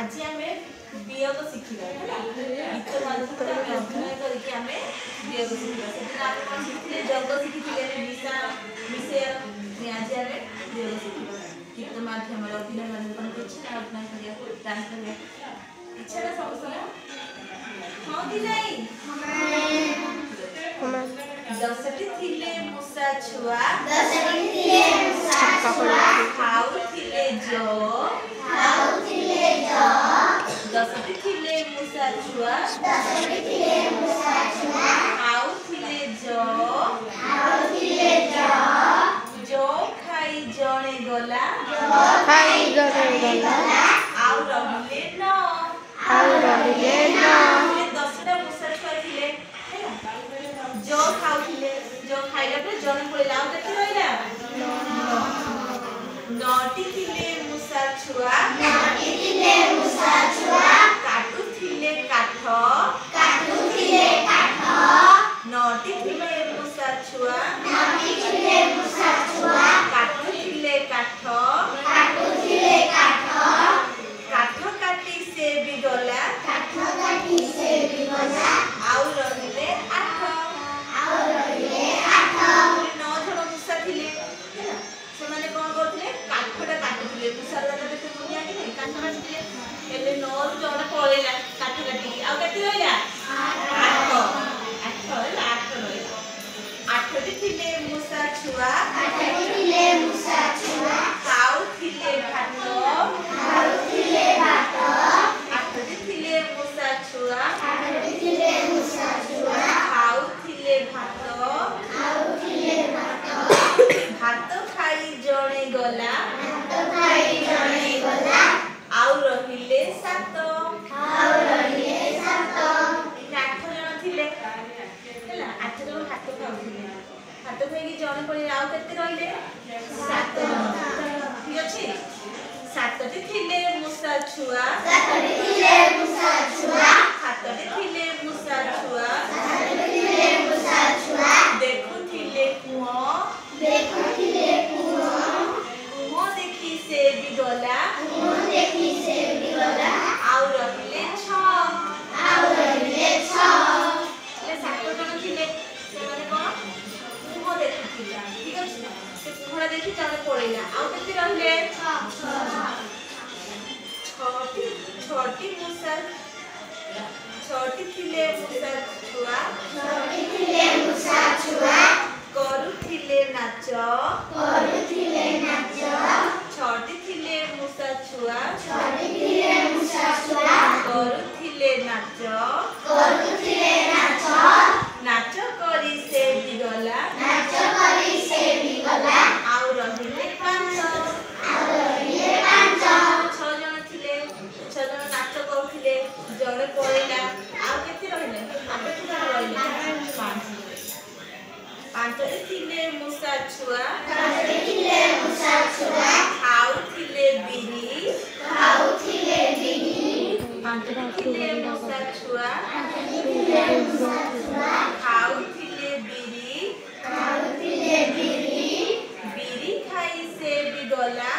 आज आम वियोग शिखा गीत माध्यम अभिनय करके आम वियोग शिखा से जग शिखी विषय आज आम वियोग शिखा गीत माध्यम अभिनय माध्यम इच्छा अभिनय कर डांस कर इच्छा समस्त हाँ कि नहीं दसटी थिले मूषा छुआ खाउथिले जो दसटी थिले मूषा छुआ खाउथिले जो खाई जणे गला आउ रहिले न दसटा मूषा छुआ थिले जो खाउथिले जो खाइला पे जण पड़िला आउ केते रहिला नटी थिले मूषा छुआ काटुथिले काठ नटी थिले मूषा छुआ काटुथिले काठ काठ काटी से भी गला आउ रहिले आठ 9 जण मूषा थिले से माने कोन करथिले काठटा काटुथिले मूषा दादा केते दुनिया कि नहीं काठ काटुथिले एले 9 जण पळेला काठ काटी आउ केते रहिला 8 रहिला 8 थिले मूषा छुआ खाउथिले भात 8 थिले मूषा छुआ खाउथिले भात भात खाई जणे गला आउ रहिले 7 8 जण थिले हैला 8 जण भात खाउथिले भात खाई जणे पळे आउ केते रहिले 7 ठीक अछि 7 थिले मूषा छुआ 7 थिले मूषा छुआ देखुथिले कुओ कुओ देखि से भी गला आउ रहिले 6 ले 7 जण थिले से माने कोन कुओ देखुथिला ठीक अछि से कुओ देखि जणे पळेला आउ केते रहिले 6टी मूषा 6टी थिले मूषा छुआ करुथिले नाच 6टी थिले मूषा छुआ करुथिले नाच नाच करी से भी गला आउ रहिले 5 6 जण थिले 6 जण नाच करुथिले जणे पळेला आउ केते रहिले आउ केते रहिले 5 थिले मूषा छुआ खाउथिले बिरी 5 थिले मूषा छुआ खाउथिले बिरी बिरी खाई से भी गला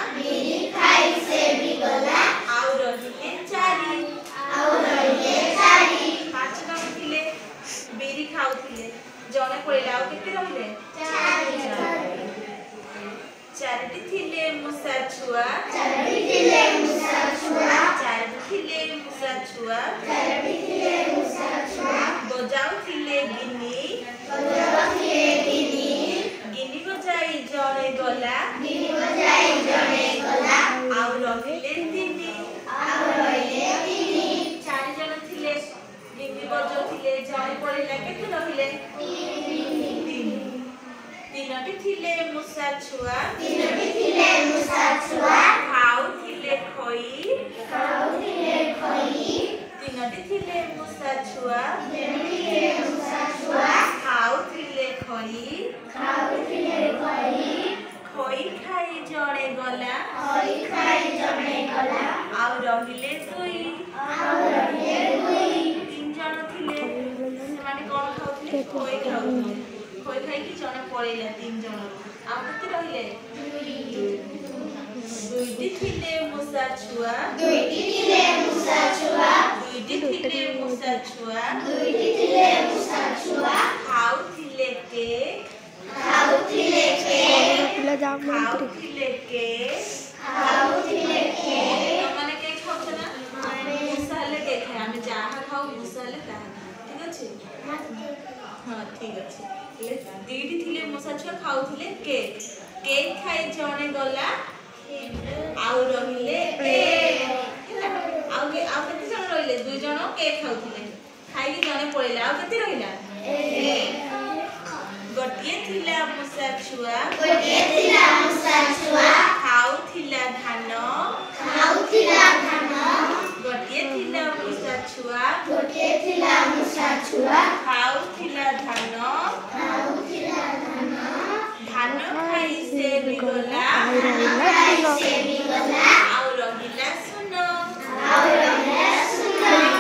आउ रहिले 4 5 जण थिले बिरी खाउथिले जणे पळेला आउ केते रहिले 4टी थिले मूषा छुआ बजाउथिले गिनी गिनी बजाई जणे गला आउ रहिले 3 4 जण थिले गिनी बजाउथिले जणे पळेला केते रहिले 3टी थिले मूषा छुआ खाउथिले खई 3टी थिले मूषा छुआ खाउथिले खई खई खाई जणे गला आउ रहिले 2 3 जण थिले से माने कोन खाउथिले खई खाउथिले खई खाई कि जणे पळेला 3 जण आउ केते रहिले 2 दुईटी थिले मूषा छुआ दुईटी थिले मूषा छुआ दुईटी थिले मूषा छुआ दुईटी थिले मूषा छुआ खाउथिले के खाउथिले के खाउथिले के खाउथिले के माने के खाउछ ना मूषा ले के खाए हम जाहा खाऊ मूषा ले ताहा ठीक अछि हां ठीक अछि ले दुईटी थिले मूषा छुआ खाउथिले के खाई जणे गला आउ रहिले आउ केते जण रहिले दुई जण के खाउथिले खाई जणे पळेला आउ केते रहिला गोटिए थिला मूषा छुआ खाउथिला धान गोटिए थिला मूषा छुआ खाउथिला धान धान खाई से भी गला आउ रहिला सुन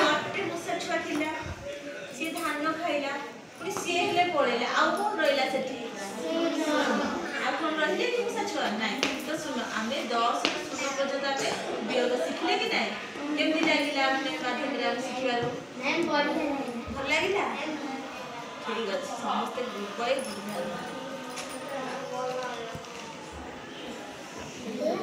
गोटे मूषा छुआ थिला से धान खाइला पुनी से हेले पळेला आउ कोन रहिला सेठी आ कोन रहिले कि मूषा छुआ नाही तो सुनो आमे 10 सुनो पर्यंत आमे वियोग शिखले कि नाही केमि लागिला आपने माध्यम रे हम शिखिबारो मैम बढ़िया भल लागिला ठीक अछि समस्त ग्रुप बाय ग्रुप